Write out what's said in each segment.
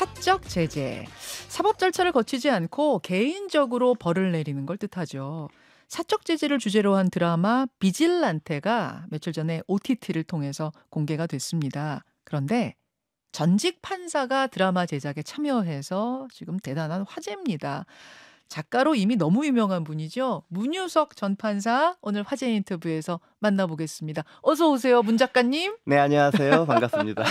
사적 제재. 사법 절차를 거치지 않고 개인적으로 벌을 내리는 걸 뜻하죠. 사적 제재를 주제로 한 드라마 비질란테가 며칠 전에 OTT를 통해서 공개가 됐습니다. 그런데 전직 판사가 드라마 제작에 참여해서 지금 대단한 화제입니다. 작가로 이미 너무 유명한 분이죠. 문유석 전 판사 오늘 화제 인터뷰에서 만나보겠습니다. 어서 오세요, 문 작가님. 네, 안녕하세요. 반갑습니다.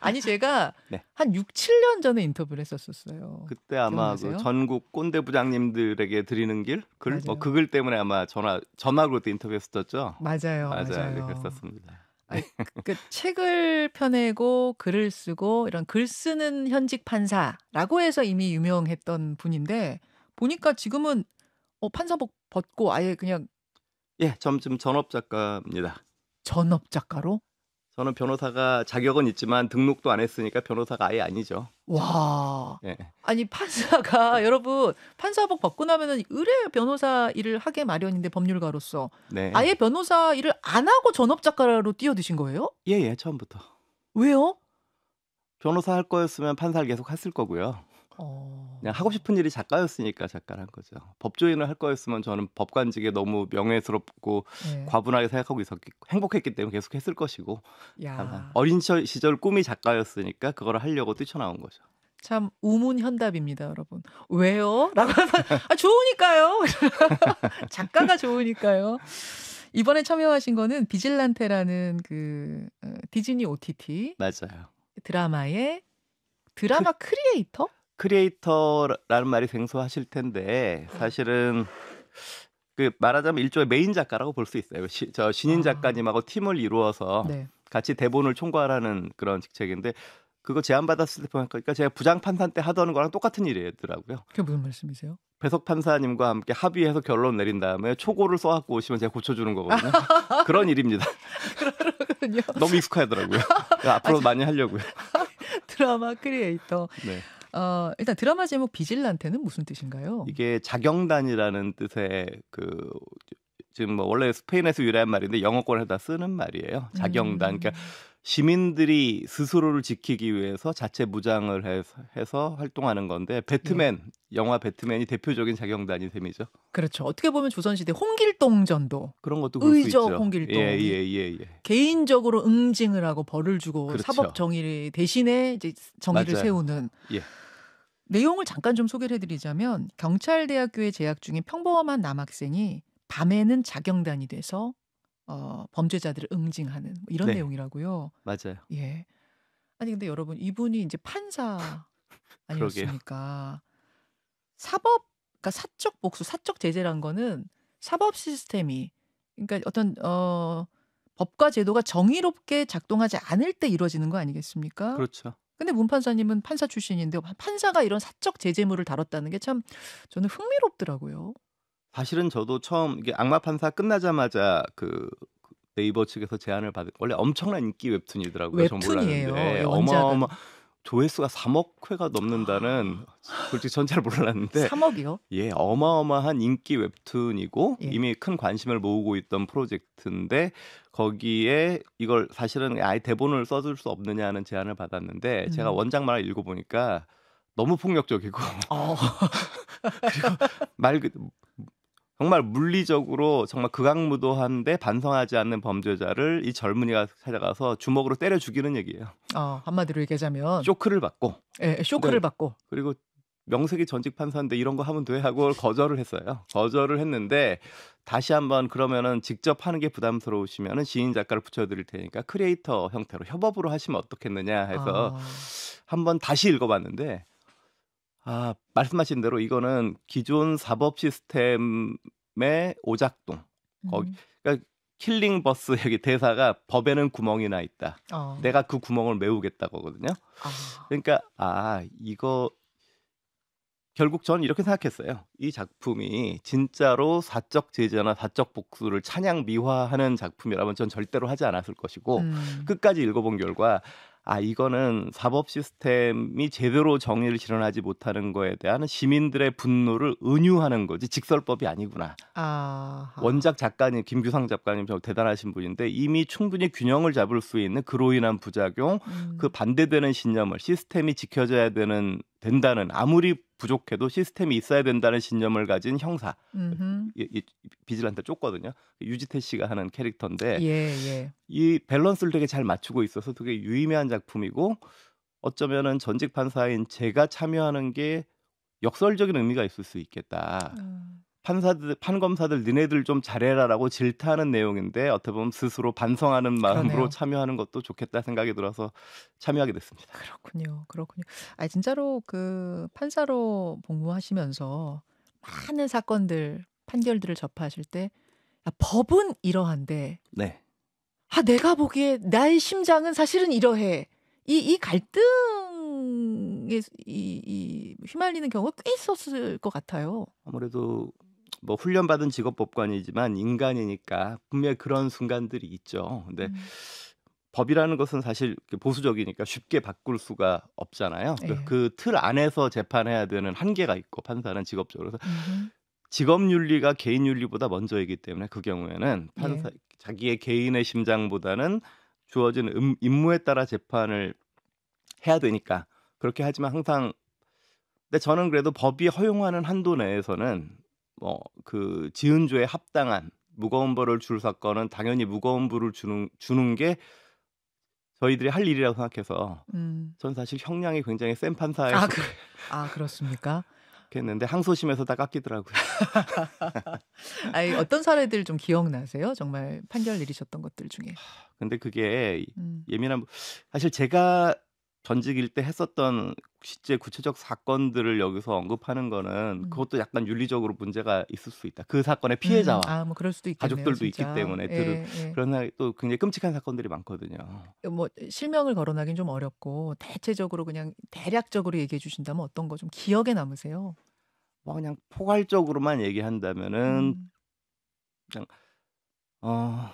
아니 제가 네. 한 6, 7년 전에 인터뷰를 했었어요. 그때 아마 그 기억나세요? 전국 꼰대 부장님들에게 드리는 글, 맞아요. 그 글 때문에 아마 전화로 그때 인터뷰했었죠. 맞아요. 네, 그랬었습니다. 아니, 그 책을 펴내고 글을 쓰고 이런 글 쓰는 현직 판사라고 해서 이미 유명했던 분인데 보니까 지금은 판사복 벗고 아예 그냥 예, 지금 전업 작가입니다. 전업 작가로? 저는 변호사가 자격은 있지만 등록도 안 했으니까 변호사가 아예 아니죠. 와. 예. 아니 판사가 여러분 판사복 벗고 나면은 의뢰 변호사 일을 하게 마련인데 법률가로서 네. 아예 변호사 일을 안 하고 전업 작가로 뛰어드신 거예요? 예, 처음부터. 왜요? 변호사 할 거였으면 판사를 계속 했을 거고요. 그냥 하고 싶은 일이 작가였으니까 작가를 한 거죠. 법조인을 할 거였으면 저는 법관직에 너무 명예스럽고 네. 과분하게 생각하고 행복했기 때문에 계속 했을 것이고 야. 어린 시절 꿈이 작가였으니까 그걸 하려고 뛰쳐나온 거죠. 참 우문현답입니다, 여러분. 왜요? 라고 하면 좋으니까요. 작가가 좋으니까요. 이번에 참여하신 거는 비질란테라는 그 디즈니 OTT 맞아요. 드라마의 드라마 크리에이터? 크리에이터라는 말이 생소하실 텐데 사실은 그 말하자면 일종의 메인 작가라고 볼 수 있어요. 저 신인 작가님하고 팀을 이루어서 네. 같이 대본을 총괄하는 그런 직책인데 그거 제안받았을 때 보니까 제가 부장 판사 때 하던 거랑 똑같은 일이더라고요. 그게 무슨 말씀이세요? 배석 판사님과 함께 합의해서 결론 내린 다음에 초고를 써갖고 오시면 제가 고쳐주는 거거든요. 그런 일입니다. 그렇군요. 너무 익숙하더라고요. 앞으로 많이 하려고요. 드라마 크리에이터. 네. 일단 드라마 제목 비질란테는 무슨 뜻인가요? 이게 자경단이라는 뜻의 지금 뭐 원래 스페인에서 유래한 말인데 영어권에다 쓰는 말이에요. 자경단. 그러니까 시민들이 스스로를 지키기 위해서 자체 무장을 해서 활동하는 건데 배트맨 영화 배트맨이 대표적인 자경단이 셈이죠. 그렇죠. 어떻게 보면 조선시대 홍길동전도 그런 것도 볼 수 있죠. 의적 홍길동. 예. 개인적으로 응징을 하고 벌을 주고 그렇죠. 사법 정의 대신에 이제 정의를 맞아요. 세우는. 예. 내용을 잠깐 좀 소개를 해드리자면 경찰대학교에 재학 중인 평범한 남학생이 밤에는 자경단이 돼서 범죄자들을 응징하는 뭐 이런 내용이라고요. 맞아요. 예. 아니 근데 여러분 이분이 이제 판사 아니었습니까? 그러니까 사적 복수, 사적 제재란 거는 사법 시스템이 그러니까 어떤 법과 제도가 정의롭게 작동하지 않을 때 이루어지는 거 아니겠습니까? 그렇죠. 근데 문 판사님은 판사 출신인데 판사가 이런 사적 제재물을 다뤘다는 게 참 저는 흥미롭더라고요. 사실은 저도 처음 이게 악마 판사 끝나자마자 그 네이버 측에서 제안을 받은 원래 엄청난 인기 웹툰이더라고요. 웹툰이에요. 몰랐는데 어마어마 조회수가 3억 회가 넘는다는 솔직히 전 잘 몰랐는데 3억이요? 예, 어마어마한 인기 웹툰이고 예. 이미 큰 관심을 모으고 있던 프로젝트인데 거기에 이걸 사실은 아예 대본을 써줄 수 없느냐는 제안을 받았는데 제가 원작만을 읽어보니까 너무 폭력적이고 그리고 정말 물리적으로 정말 극악무도한데 반성하지 않는 범죄자를 이 젊은이가 찾아가서 주먹으로 때려 죽이는 얘기예요. 한마디로 얘기하자면 쇼크를 받고. 예, 쇼크를 받고. 그리고 명색이 전직 판사인데 이런 거 하면 돼 하고 거절을 했어요. 거절을 했는데 다시 한번 그러면은 직접 하는 게 부담스러우시면은 시인 작가를 붙여드릴 테니까 크리에이터 형태로 협업으로 하시면 어떻겠느냐 해서 한번 다시 읽어봤는데 말씀하신 대로 이거는 기존 사법 시스템의 오작동. 그러니까 킬링 버스 여기 대사가 법에는 구멍이 나 있다. 내가 그 구멍을 메우겠다거든요. 그러니까 이거 결국 전 이렇게 생각했어요. 이 작품이 진짜로 사적 제재나 사적 복수를 찬양 미화하는 작품이라면 전 절대로 하지 않았을 것이고 끝까지 읽어본 결과 이거는 사법 시스템이 제대로 정의를 실현하지 못하는 거에 대한 시민들의 분노를 은유하는 거지 직설법이 아니구나. 아하. 원작 작가님 김규상 작가님 저 대단하신 분인데 이미 충분히 균형을 잡을 수 있는 그로 인한 부작용, 그 음. 반대되는 신념을 시스템이 지켜져야 된다는 아무리 부족해도 시스템이 있어야 된다는 신념을 가진 형사. 음흠. 이 비질란테 쫓거든요. 유지태 씨가 하는 캐릭터인데 예예. 이 밸런스를 되게 잘 맞추고 있어서 되게 유의미한 작품이고 어쩌면은 전직 판사인 제가 참여하는 게 역설적인 의미가 있을 수 있겠다. 음. 판검사들 니네들 좀 잘해라라고 질타하는 내용인데 어떻게 보면 스스로 반성하는 마음으로 그러네요. 참여하는 것도 좋겠다 생각이 들어서 참여하게 됐습니다. 그렇군요. 그렇군요. 진짜로 그 판사로 복무하시면서 많은 사건들, 판결들을 접하실 때 법은 이러한데 네. 내가 보기에 나의 심장은 사실은 이러해. 이 갈등에 휘말리는 경우가 꽤 있었을 것 같아요. 아무래도 뭐 훈련받은 직업법관이지만 인간이니까 분명히 그런 순간들이 있죠. 근데 음. 법이라는 것은 사실 보수적이니까 쉽게 바꿀 수가 없잖아요. 예. 그 틀 안에서 재판해야 되는 한계가 있고 판사는 직업적으로. 그래서 음흠. 직업 윤리가 개인 윤리보다 먼저이기 때문에 그 경우에는 예. 자기의 개인의 심장보다는 주어진 임무에 따라 재판을 해야 되니까 그렇게 하지만 항상 근데 저는 그래도 법이 허용하는 한도 내에서는 그 지은조에 합당한 무거운 벌을 줄 사건은 당연히 무거운 벌을 주는 게 저희들이 할 일이라고 생각해서 음. 전 사실 형량이 굉장히 센 판사에 그 그렇습니까? 속했는데 항소심에서 다 깎이더라고요. 어떤 사례들 좀 기억나세요? 정말 판결 내리셨던 것들 중에. 근데 그게 음. 사실 제가 전직일 때 했었던 실제 구체적 사건들을 여기서 언급하는 거는 음. 그것도 약간 윤리적으로 문제가 있을 수 있다. 그 사건의 피해자와 뭐 그럴 수도 있겠네요, 가족들도 있기 진짜. 때문에 예, 예. 그런 또 굉장히 끔찍한 사건들이 많거든요. 뭐 실명을 거론하긴 좀 어렵고 대체적으로 그냥 대략적으로 얘기해 주신다면 어떤 거 좀 기억에 남으세요? 그냥 포괄적으로만 얘기한다면은 음. 그냥 어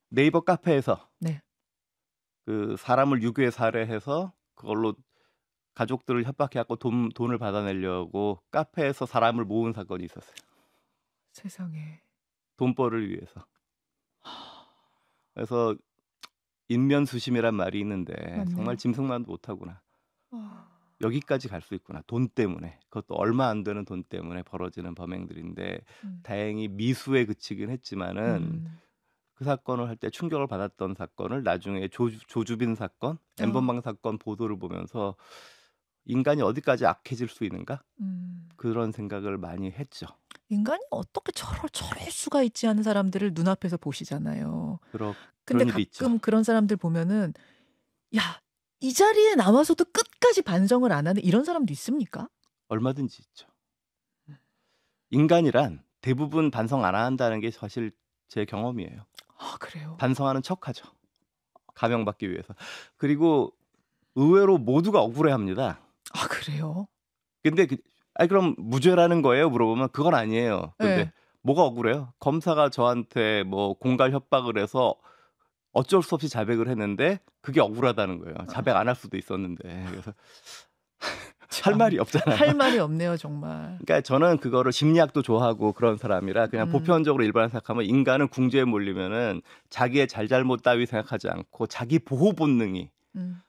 네이버 카페에서 네. 그 사람을 유괴 살해해서 그걸로 가족들을 협박해 갖고 돈을 받아내려고 카페에서 사람을 모은 사건이 있었어요. 세상에. 돈벌이를 위해서. 그래서 인면수심이란 말이 있는데 정말 맞네요. 짐승만도 못하구나. 아. 여기까지 갈 수 있구나. 돈 때문에. 그것도 얼마 안 되는 돈 때문에 벌어지는 범행들인데 음. 다행히 미수에 그치긴 했지만은 음. 그 사건을 할 때 충격을 받았던 사건을 나중에 조주빈 사건, 어. 엠번방 사건 보도를 보면서 '인간이 어디까지 악해질 수 있는가?' 음. 그런 생각을 많이 했죠. 인간이 어떻게 저럴 수가 있지 하는 사람들을 눈앞에서 보시잖아요. 근데 그런 일이 있죠. 가끔 그런 사람들 보면은 '야 이 자리에 남아서도 끝까지 반성을 안 하는 이런 사람도 있습니까?' 얼마든지 있죠. 인간이란 대부분 반성 안 한다는 게 사실 제 경험이에요. 그래요? 반성하는 척하죠. 감형받기 위해서. 그리고 의외로 모두가 억울해합니다. 그래요? 근데 그럼 무죄라는 거예요?" 물어보면 그건 아니에요. 근데 예. 뭐가 억울해요? 검사가 저한테 뭐 공갈 협박을 해서 어쩔 수 없이 자백을 했는데 그게 억울하다는 거예요. 자백 안 할 수도 있었는데. 그래서 할 참 말이 없잖아요. 할 말이 없네요 정말. 그러니까 저는 그거를 심리학도 좋아하고 그런 사람이라 그냥 음. 보편적으로 일반을 생각하면 인간은 궁지에 몰리면은 자기의 잘잘못 따위 생각하지 않고 자기 보호 본능이 음.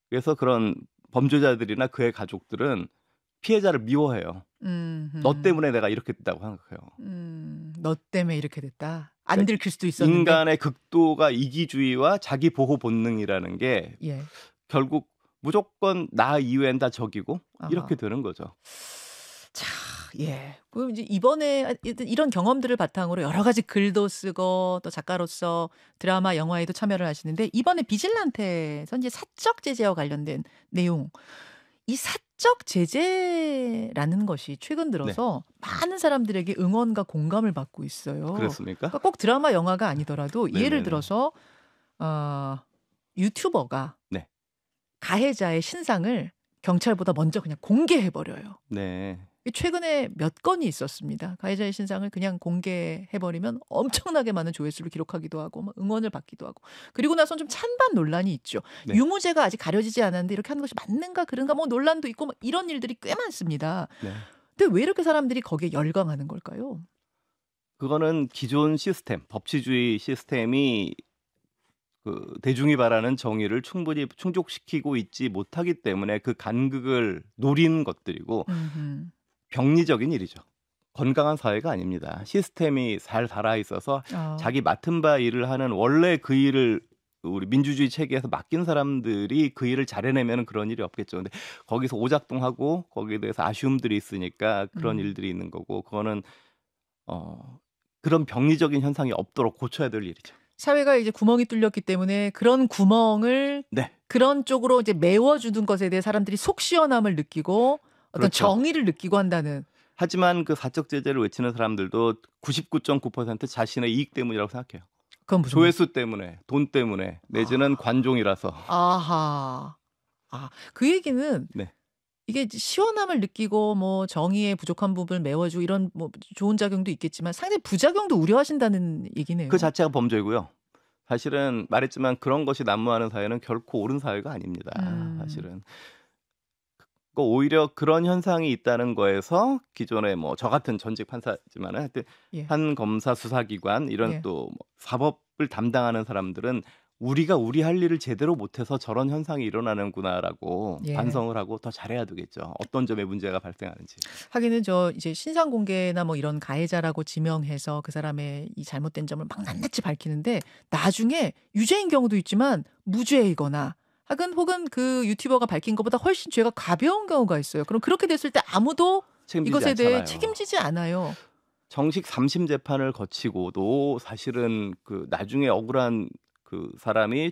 그래서 그런 범죄자들이나 그의 가족들은 피해자를 미워해요. 너 음음. 때문에 내가 이렇게 됐다고 생각해요. "너 때문에 이렇게 됐다." 안 그러니까 들킬 수도 있었는데. 인간의 극도가 이기주의와 자기 보호 본능이라는 게 예. 결국 무조건 나 이외엔 다 적이고 이렇게 아하. 되는 거죠. 자 예. 그럼 이제 이번에 이런 경험들을 바탕으로 여러 가지 글도 쓰고 또 작가로서 드라마, 영화에도 참여를 하시는데 이번에 비질란테에서 이제 사적 제재와 관련된 내용 이 사적 제재라는 것이 최근 네. 들어서 많은 사람들에게 응원과 공감을 받고 있어요. 그렇습니까? 그러니까 꼭 드라마, 영화가 아니더라도 예를 네네네. 들어서 어 유튜버가 네. 가해자의 신상을 경찰보다 먼저 그냥 공개해 버려요. 네. 최근에 몇 건이 있었습니다. 가해자의 신상을 그냥 공개해버리면 엄청나게 많은 조회수를 기록하기도 하고 막 응원을 받기도 하고 그리고 나선 좀 찬반 논란이 있죠. 네. 유무죄가 아직 가려지지 않았는데 이렇게 하는 것이 맞는가 그런가 뭐 논란도 있고 막 이런 일들이 꽤 많습니다. 네. 근데 왜 이렇게 사람들이 거기에 열광하는 걸까요? 그거는 기존 시스템, 법치주의 시스템이 그 대중이 바라는 정의를 충분히 충족시키고 있지 못하기 때문에 그 간극을 노리는 것들이고 음흠. 병리적인 일이죠. 건강한 사회가 아닙니다. 시스템이 잘 살아 있어서 아, 자기 맡은 바 일을 하는 원래 그 일을 우리 민주주의 체계에서 맡긴 사람들이 그 일을 잘해내면 그런 일이 없겠죠. 근데 거기서 오작동하고 거기에 대해서 아쉬움들이 있으니까 그런 음. 일들이 있는 거고 그거는 그런 병리적인 현상이 없도록 고쳐야 될 일이죠. 사회가 이제 구멍이 뚫렸기 때문에 그런 구멍을 네. 그런 쪽으로 이제 메워주는 것에 대해 사람들이 속 시원함을 느끼고 어떤 그렇죠. 정의를 느끼고 한다는. 하지만 그 사적 제재를 외치는 사람들도 99.9% 자신의 이익 때문이라고 생각해요. 그건 무슨 말? 조회수 때문에, 돈 때문에, 내지는 관종이라서. 아하. 아, 그 얘기는 네. 이게 시원함을 느끼고 뭐 정의의 부족한 부분을 메워주고 이런 뭐 좋은 작용도 있겠지만 상당히 부작용도 우려하신다는 얘기네요. 그 자체가 범죄고요. 사실은 말했지만 그런 것이 난무하는 사회는 결코 옳은 사회가 아닙니다. 사실은. 오히려 그런 현상이 있다는 거에서 기존에 뭐 저 같은 전직 판사지만 하여튼 예. 한 검사 수사기관 이런 예. 또 사법을 담당하는 사람들은 우리가 우리 할 일을 제대로 못해서 저런 현상이 일어나는구나라고 예. 반성을 하고 더 잘해야 되겠죠. 어떤 점에 문제가 발생하는지. 하기는 저 이제 신상 공개나 뭐 이런 가해자라고 지명해서 그 사람의 이 잘못된 점을 막 낱낱이 밝히는데 나중에 유죄인 경우도 있지만 무죄이거나 혹은 그 유튜버가 밝힌 것보다 훨씬 죄가 가벼운 경우가 있어요. 그럼 그렇게 됐을 때 아무도 책임지지 이것에 대해 않잖아요. 책임지지 않아요. 정식 3심 재판을 거치고도 사실은 그 나중에 억울한 그 사람이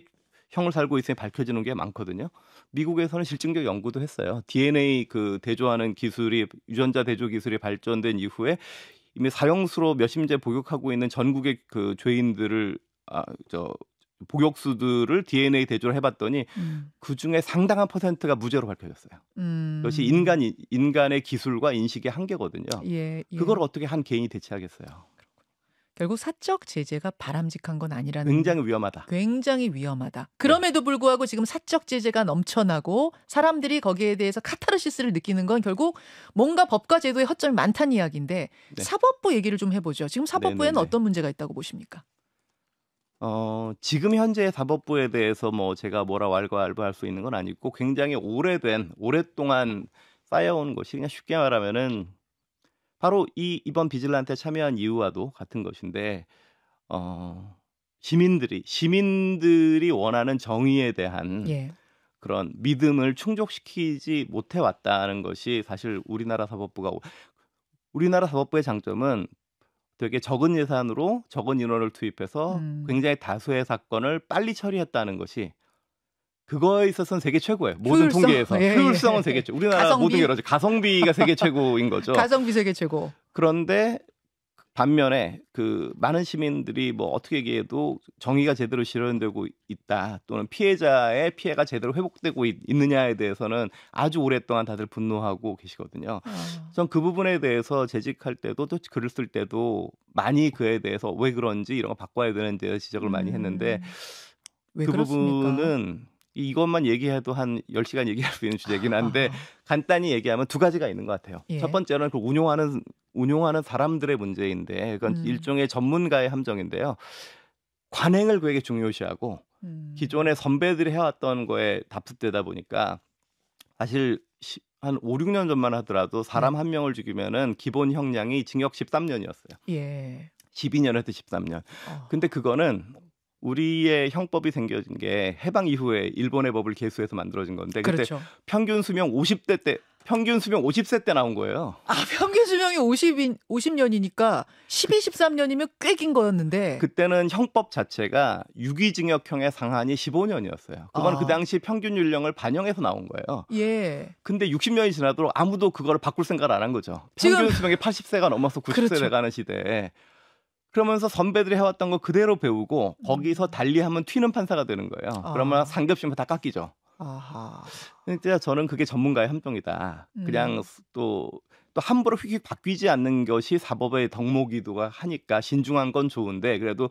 형을 살고 있으니 밝혀지는 게 많거든요. 미국에서는 실증적 연구도 했어요. DNA 그 대조하는 기술이 유전자 대조 기술이 발전된 이후에 이미 사형수로 몇 심제 복역하고 있는 전국의 그 죄인들을 복역수들을 DNA 대조를 해봤더니 그 중에 상당한 퍼센트가 무죄로 밝혀졌어요. 그것이 인간의 기술과 인식의 한계거든요. 예, 예. 그걸 어떻게 한 개인이 대체하겠어요? 결국 사적 제재가 바람직한 건 아니라는. 굉장히 위험하다. 굉장히 위험하다. 그럼에도 불구하고 지금 사적 제재가 넘쳐나고 사람들이 거기에 대해서 카타르시스를 느끼는 건 결국 뭔가 법과 제도에 허점이 많다는 이야기인데 네. 사법부 얘기를 좀 해보죠. 지금 사법부에는 네네네. 어떤 문제가 있다고 보십니까? 지금 현재 사법부에 대해서 뭐 제가 뭐라 왈가왈부할 수 있는 건 아니고 굉장히 오랫동안 쌓여온 것이 그냥 쉽게 말하면은 바로 이번 비질란테 참여한 이유와도 같은 것인데 시민들이 원하는 정의에 대한 예. 그런 믿음을 충족시키지 못해 왔다는 것이 사실 우리나라 사법부의 장점은 되게 적은 예산으로 적은 인원을 투입해서 굉장히 다수의 사건을 빨리 처리했다는 것이 그거에 있어서는 세계 최고예요. 모든 효율성. 통계에서. 예, 효율성은 예. 세계 최고. 우리나라 가성비. 모든 게 그러죠. 가성비가 세계 최고인 거죠. 가성비 세계 최고. 그런데 반면에 그 많은 시민들이 뭐 어떻게 얘기해도 정의가 제대로 실현되고 있다 또는 피해자의 피해가 제대로 회복되고 있느냐에 대해서는 아주 오랫동안 다들 분노하고 계시거든요. 전 그 부분에 대해서 재직할 때도 또 글을 쓸 때도 많이 그에 대해서 왜 그런지 이런 거 바꿔야 되는데 지적을 많이 했는데 왜 그 그렇습니까? 부분은 이것만 얘기해도 한 10시간 얘기할 수 있는 주제긴 한데 아하. 간단히 얘기하면 두 가지가 있는 것 같아요. 예. 첫 번째는 그 운용하는 사람들의 문제인데 그건 일종의 전문가의 함정인데요. 관행을 되게 중요시하고 기존의 선배들이 해왔던 거에 답습되다 보니까 사실 한 5, 6년 전만 하더라도 사람 한 명을 죽이면은 기본 형량이 징역 13년이었어요. 예. 12년에서 13년. 근데 그거는 우리의 형법이 생겨진 게 해방 이후에 일본의 법을 개수해서 만들어진 건데 그때 그렇죠. 평균 수명 50세 때 나온 거예요. 아, 평균 수명이 50년이니까 12, 13년이면 꽤 긴 거였는데. 그때는 형법 자체가 유기징역형의 상한이 15년이었어요. 그건 그 당시 평균 연령을 반영해서 나온 거예요. 예. 근데 60년이 지나도록 아무도 그거를 바꿀 생각을 안 한 거죠. 평균 수명이 80세가 넘어서 90세 그렇죠. 돼가는 시대에. 그러면서 선배들이 해왔던 거 그대로 배우고 거기서 달리하면 튀는 판사가 되는 거예요. 그러면 상급심을 다 깎이죠. 아하. 진짜 저는 그게 전문가의 함정이다. 그냥 또 또 함부로 휙휙 바뀌지 않는 것이 사법의 덕목이기도 하니까 신중한 건 좋은데 그래도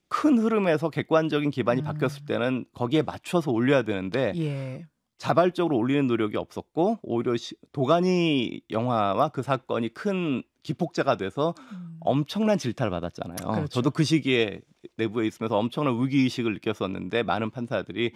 큰 흐름에서 객관적인 기반이 바뀌었을 때는 거기에 맞춰서 올려야 되는데 예. 자발적으로 올리는 노력이 없었고 오히려 도가니 영화와 그 사건이 큰 기폭제가 돼서 엄청난 질타를 받았잖아요. 그렇죠. 저도 그 시기에 내부에 있으면서 엄청난 위기의식을 느꼈었는데 많은 판사들이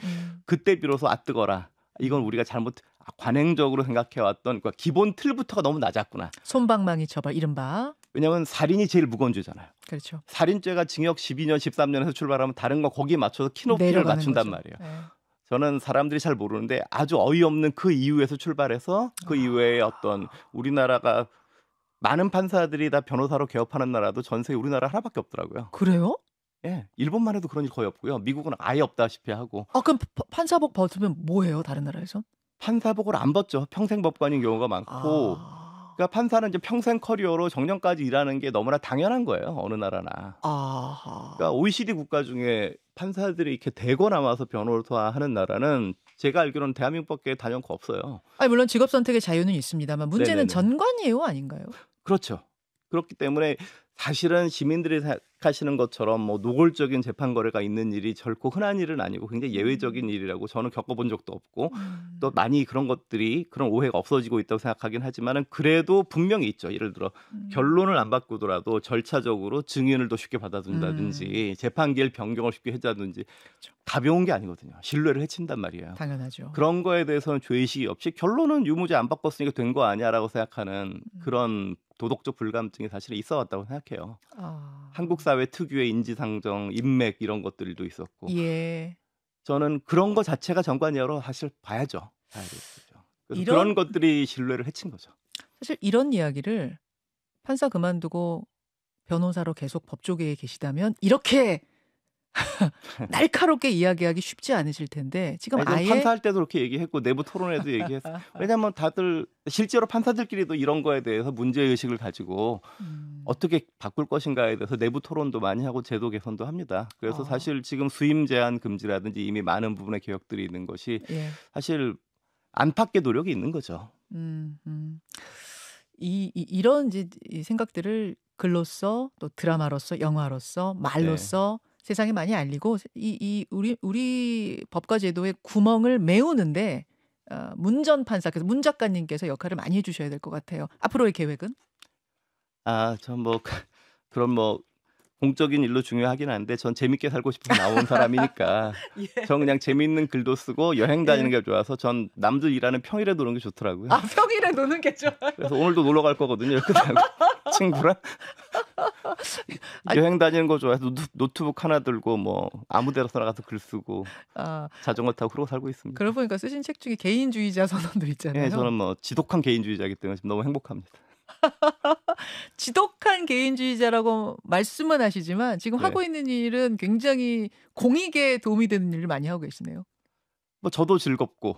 그때 비로소 뜨거라. 이건 우리가 잘못 관행적으로 생각해왔던 그러니까 기본 틀부터가 너무 낮았구나. 솜방망이 처벌 이른바. 왜냐하면 살인이 제일 무거운 죄잖아요. 그렇죠. 살인죄가 징역 12년, 13년에서 출발하면 다른 거 거기에 맞춰서 키높이를 내려가는 맞춘단 거죠. 말이에요. 네. 저는 사람들이 잘 모르는데 아주 어이없는 그 이유에서 출발해서 그 이후에 어떤 우리나라가 많은 판사들이 다 변호사로 개업하는 나라도 전 세계 우리나라 하나밖에 없더라고요. 그래요? 예, 일본만 해도 그런 일 거의 없고요. 미국은 아예 없다시피 하고. 그럼 판사복 벗으면 뭐해요? 다른 나라에선? 판사복을 안 벗죠. 평생 법관인 경우가 많고. 그러니까 판사는 이제 평생 커리어로 정년까지 일하는 게 너무나 당연한 거예요. 어느 나라나. 그러니까 OECD 국가 중에 판사들이 이렇게 대거 남아서 변호사하는 나라는 제가 알기로는 대한민국밖에 단연코 없어요. 아니 물론 직업 선택의 자유는 있습니다만 문제는 네네네. 전관예우 아닌가요? 그렇죠. 그렇기 때문에 사실은 시민들이 생각하시는 것처럼 뭐 노골적인 재판 거래가 있는 일이 결코 흔한 일은 아니고 굉장히 예외적인 일이라고 저는 겪어본 적도 없고 또 많이 그런 것들이 그런 오해가 없어지고 있다고 생각하긴 하지만은 그래도 분명히 있죠. 예를 들어 결론을 안 바꾸더라도 절차적으로 증인을 더 쉽게 받아준다든지 재판기일 변경을 쉽게 해준다든지 그렇죠. 가벼운 게 아니거든요. 신뢰를 해친단 말이에요. 당연하죠. 그런 거에 대해서는 죄의식이 없이 결론은 유무죄 안 바꿨으니까 된 거 아니야라고 생각하는 그런 도덕적 불감증이 사실 있어 왔다고 생각해요. 한국 사회 특유의 인지상정, 인맥 이런 것들도 있었고. 예. 저는 그런 거 자체가 정관예우로 사실 봐야죠. 봐야 되죠. 그래서 이런- 그런 것들이 신뢰를 해친 거죠. 사실 이런 이야기를 판사 그만두고 변호사로 계속 법조계에 계시다면 이렇게 날카롭게 이야기하기 쉽지 않으실 텐데 지금 아니, 전 아예 판사할 때도 그렇게 얘기했고 내부 토론회도 얘기했어요. 왜냐하면 다들 실제로 판사들끼리도 이런 거에 대해서 문제의식을 가지고 어떻게 바꿀 것인가에 대해서 내부 토론도 많이 하고 제도 개선도 합니다. 그래서 사실 지금 수임 제한 금지라든지 이미 많은 부분의 개혁들이 있는 것이 예. 사실 안팎의 노력이 있는 거죠. 이런 이제 이 생각들을 글로써 또 드라마로서 영화로서 말로써 세상에 많이 알리고 우리 법과 제도의 구멍을 메우는데 문전 판사께서 문 작가님께서 역할을 많이 해주셔야 될 것 같아요. 앞으로의 계획은? 전 뭐 그런 뭐 공적인 일로 중요하긴 한데 전 재밌게 살고 싶어서 나온 사람이니까 예. 전 그냥 재밌는 글도 쓰고 여행 다니는 게 좋아서 전 남들 일하는 평일에 노는 게 좋더라고요. 평일에 노는 게 좋아요. 그래서 오늘도 놀러 갈 거거든요. 끝나고 친구랑 여행 다니는 거 좋아해서 노트북 하나 들고 뭐 아무 데나 가서 글 쓰고 자전거 타고 그러고 살고 있습니다. 그러고 보니까 쓰신 책 중에 개인주의자 선언도 있잖아요. 예, 저는 뭐 지독한 개인주의자이기 때문에 지금 너무 행복합니다. 지독한 개인주의자라고 말씀은 하시지만 지금 네. 하고 있는 일은 굉장히 공익에 도움이 되는 일을 많이 하고 계시네요. 뭐 저도 즐겁고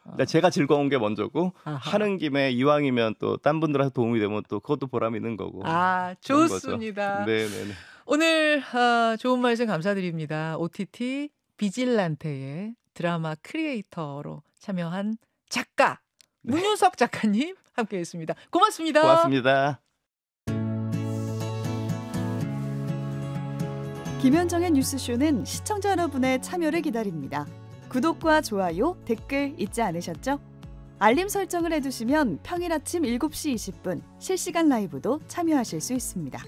그러니까 제가 즐거운 게 먼저고 하는 김에 이왕이면 또 딴 분들한테 도움이 되면 또 그것도 보람 있는 거고. 그런 좋습니다. 거죠. 네네네. 오늘 좋은 말씀 감사드립니다. OTT 비질란테의 드라마 크리에이터로 참여한 작가 문윤석 작가님 함께했습니다. 고맙습니다. 고맙습니다. 김현정의 뉴스쇼는 시청자 여러분의 참여를 기다립니다. 구독과 좋아요, 댓글 잊지 않으셨죠? 알림 설정을 해두시면 평일 아침 7시 20분 실시간 라이브도 참여하실 수 있습니다.